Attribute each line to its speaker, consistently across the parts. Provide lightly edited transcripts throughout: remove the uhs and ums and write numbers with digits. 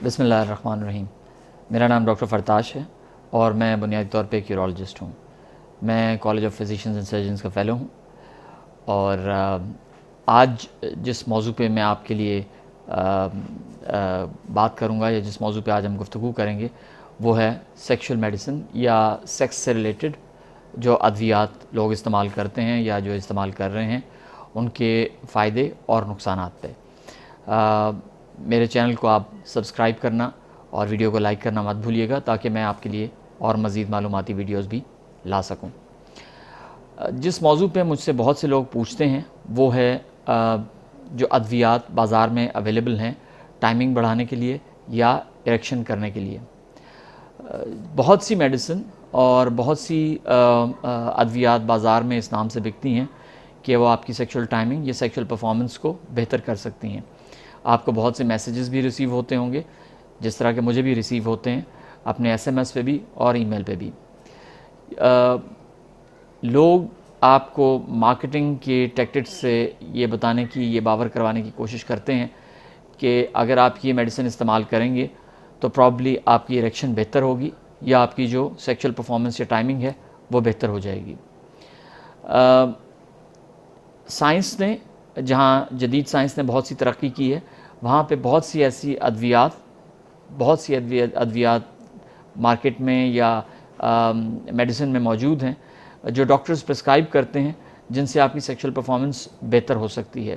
Speaker 1: بسم اللہ الرحمن الرحیم۔ میرا نام ڈاکٹر فرتاش ہے اور میں بنیادی طور پہ ایک یورولوجسٹ ہوں۔ میں college of physicians and surgeons کا فیلو ہوں اور آج جس موضوع پہ میں آپ کے لیے بات کروں گا یا جس موضوع پہ آج ہم گفتگو کریں گے وہ ہے سیکشول میڈیسن یا سیکس سے ریلیٹڈ جو ادویات لوگ استعمال کرتے ہیں یا جو استعمال کر رہے ہیں ان کے فائدے اور نقصانات پہ۔ میرے چینل کو آپ سبسکرائب کرنا اور ویڈیو کو لائک کرنا مت بھولیے گا تاکہ میں آپ کے لیے اور مزید معلوماتی ویڈیوز بھی لا سکوں۔ جس موضوع پہ مجھ سے بہت سے لوگ پوچھتے ہیں وہ ہے جو ادویات بازار میں اویلیبل ہیں ٹائمنگ بڑھانے کے لیے یا اریکشن کرنے کے لیے۔ بہت سی میڈیسن اور بہت سی ادویات بازار میں اس نام سے بکتی ہیں کہ وہ آپ کی سیکشول ٹائمنگ یا سیکشول پرفارمنس کو بہتر کر سکتی ہیں۔ آپ کو بہت سے میسیجز بھی ریسیو ہوتے ہوں گے جس طرح کے مجھے بھی ریسیو ہوتے ہیں اپنے SMS پہ بھی اور ای میل پہ بھی۔ لوگ آپ کو مارکیٹنگ کے ٹیکٹکس سے یہ بتانے کی یہ باور کروانے کی کوشش کرتے ہیں کہ اگر آپ یہ میڈیسن استعمال کریں گے تو پرابلی آپ کی اریکشن بہتر ہوگی یا آپ کی جو سیکشول پرفارمنس یا ٹائمنگ ہے وہ بہتر ہو جائے گی۔ سائنس نے جہاں جدید سائنس نے بہت سی ترقی کی ہے وہاں پہ بہت سی ادویات مارکیٹ میں یا میڈیسن میں موجود ہیں جو ڈاکٹرز پرسکرائب کرتے ہیں جن سے آپ کی سیکشول پرفارمنس بہتر ہو سکتی ہے۔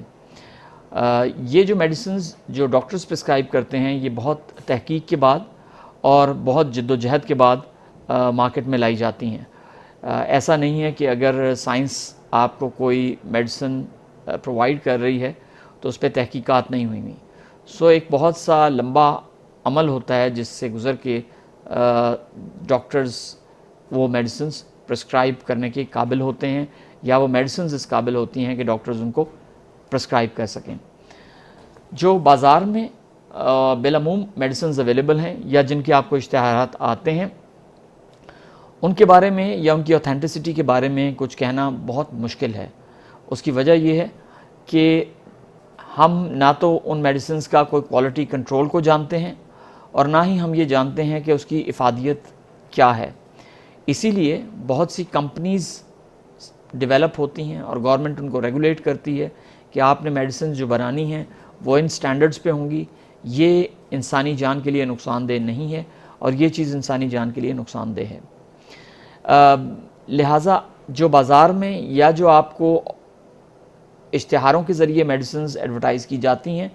Speaker 1: یہ جو میڈیسنز جو ڈاکٹرز پرسکرائب کرتے ہیں یہ بہت تحقیق کے بعد اور بہت جد و جہد کے بعد مارکیٹ میں لائی جاتی ہیں۔ ایسا نہیں ہے کہ اگر سائنس آپ کو کوئی میڈیسن پرووائڈ کر رہی ہے تو اس پہ تحقیقات نہیں ہوئی۔ ایک بہت سا لمبا عمل ہوتا ہے جس سے گزر کے ڈاکٹرز وہ میڈیسنز پرسکرائب کرنے کے قابل ہوتے ہیں یا وہ میڈیسنز اس قابل ہوتی ہیں کہ ڈاکٹرز ان کو پرسکرائب کر سکیں۔ جو بازار میں بالعموم میڈیسنز اویلیبل ہیں یا جن کے آپ کو اشتہارات آتے ہیں ان کے بارے میں یا ان کی اوتھینٹسٹی کے بارے میں کچھ کہنا بہت مشکل ہے۔ اس کی وجہ یہ ہے کہ ہم نہ تو ان میڈیسنز کا کوئی کوالٹی کنٹرول کو جانتے ہیں اور نہ ہی ہم یہ جانتے ہیں کہ اس کی افادیت کیا ہے۔ اسی لیے بہت سی کمپنیز ڈیولپ ہوتی ہیں اور گورنمنٹ ان کو ریگولیٹ کرتی ہے کہ آپ نے میڈیسنز جو بنانی ہیں وہ ان سٹینڈرڈز پہ ہوں گی، یہ انسانی جان کے لیے نقصان دہ نہیں ہے اور یہ چیز انسانی جان کے لیے نقصان دہ ہے۔ لہٰذا جو بازار میں یا جو آپ کو اشتہاروں کے ذریعے میڈیسنز ایڈورٹائز کی جاتی ہیں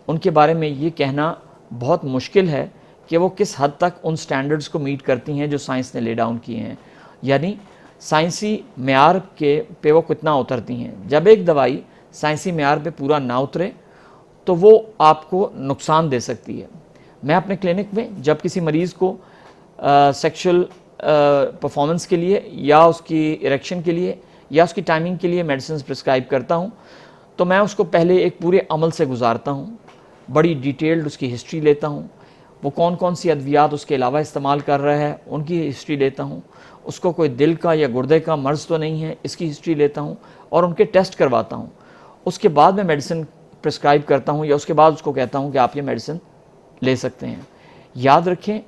Speaker 1: ان کے بارے میں یہ کہنا بہت مشکل ہے کہ وہ کس حد تک ان سٹینڈرڈز کو میٹ کرتی ہیں جو سائنس نے لے ڈاؤن کیے ہیں، یعنی سائنسی معیار کے پہ وہ کتنا اترتی ہیں۔ جب ایک دوائی سائنسی معیار پہ پورا نہ اترے تو وہ آپ کو نقصان دے سکتی ہے۔ میں اپنے کلینک میں جب کسی مریض کو سیکشول پرفارمنس کے لیے یا اس کی اریکشن کے لیے یا اس کی ٹائمنگ کے لیے میڈیسنز پرسکرائب کرتا ہوں تو میں اس کو پہلے ایک پورے عمل سے گزارتا ہوں، بڑی ڈیٹیلڈ اس کی ہسٹری لیتا ہوں، وہ کون کون سی ادویات اس کے علاوہ استعمال کر رہا ہے ان کی ہسٹری لیتا ہوں، اس کو کوئی دل کا یا گردے کا مرض تو نہیں ہے اس کی ہسٹری لیتا ہوں اور ان کے ٹیسٹ کرواتا ہوں۔ اس کے بعد میں میڈیسن پرسکرائب کرتا ہوں یا اس کے بعد اس کو کہتا ہوں کہ آپ یہ میڈیسن لے سکتے ہیں۔ یاد رکھیں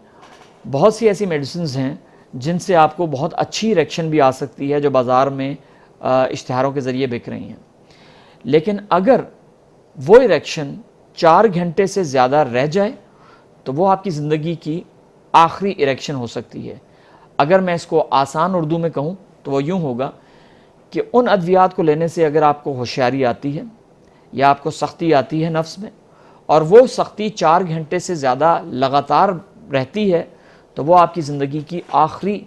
Speaker 1: بہت سی ایسی میڈیسنز ہیں جن سے آپ کو بہت اچھی اریکشن بھی آ سکتی ہے جو بازار میں اشتہاروں کے ذریعے بک رہی ہیں، لیکن اگر وہ اریکشن 4 گھنٹے سے زیادہ رہ جائے تو وہ آپ کی زندگی کی آخری اریکشن ہو سکتی ہے۔ اگر میں اس کو آسان اردو میں کہوں تو وہ یوں ہوگا کہ ان ادویات کو لینے سے اگر آپ کو ہوشیاری آتی ہے یا آپ کو سختی آتی ہے نفس میں اور وہ سختی 4 گھنٹے سے زیادہ لگاتار رہتی ہے تو وہ آپ کی زندگی کی آخری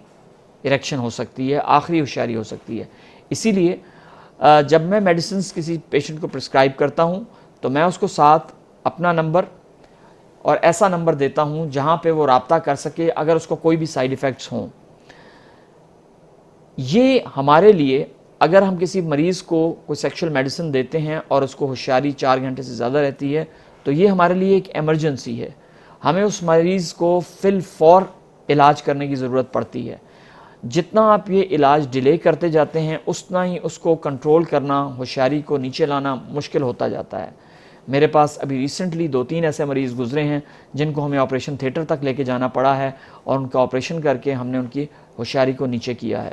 Speaker 1: اریکشن ہو سکتی ہے، آخری ہوشیاری ہو سکتی ہے۔ اسی لیے جب میں میڈیسنز کسی پیشنٹ کو پرسکرائب کرتا ہوں تو میں اس کو ساتھ اپنا نمبر اور ایسا نمبر دیتا ہوں جہاں پہ وہ رابطہ کر سکے اگر اس کو کوئی بھی سائیڈ ایفیکٹس ہوں۔ یہ ہمارے لیے اگر ہم کسی مریض کو کوئی سیکشول میڈیسن دیتے ہیں اور اس کو ہوشیاری 4 گھنٹے سے زیادہ رہتی ہے تو یہ ہمارے لیے ایک ایمرجنسی ہے، ہمیں اس مریض کو فی الفور علاج کرنے کی ضرورت پڑتی ہے۔ جتنا آپ یہ علاج ڈیلے کرتے جاتے ہیں اتنا ہی اس کو کنٹرول کرنا، ہوشیاری کو نیچے لانا مشکل ہوتا جاتا ہے۔ میرے پاس ابھی ریسنٹلی 2-3 ایسے مریض گزرے ہیں جن کو ہمیں آپریشن تھیٹر تک لے کے جانا پڑا ہے اور ان کا آپریشن کر کے ہم نے ان کی ہوشیاری کو نیچے کیا ہے.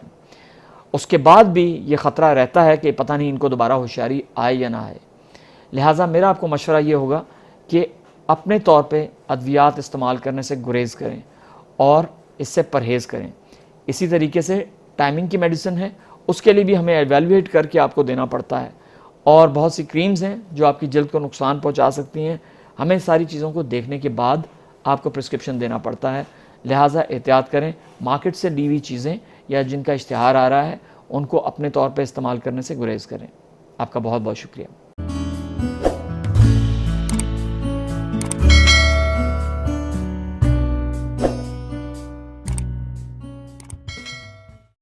Speaker 1: اس کے بعد بھی یہ خطرہ رہتا ہے کہ پتہ نہیں ان کو دوبارہ ہوشیاری آئے یا نہ آئے. لہٰذا میرا آپ کو مشورہ یہ ہوگا کہ اپنے طور پہ ادویات استعمال کرنے سے گریز کریں اور اس سے پرہیز کریں. اسی طریقے سے ٹائمنگ کی میڈیسن ہے، اس کے لیے بھی ہمیں ایویلویٹ کر کے آپ کو دینا پڑتا ہے، اور بہت سی کریمز ہیں جو آپ کی جلد کو نقصان پہنچا سکتی ہیں. ہمیں ساری چیزوں کو دیکھنے کے بعد آپ کو پرسکرپشن دینا پڑتا ہے. لہٰذا احتیاط کریں. مارکیٹ سے لی ہوئی چیزیں یا جن کا اشتہار آ رہا ہے ان کو اپنے طور پہ استعمال کرنے سے گریز کریں. آپ کا بہت بہت شکریہ.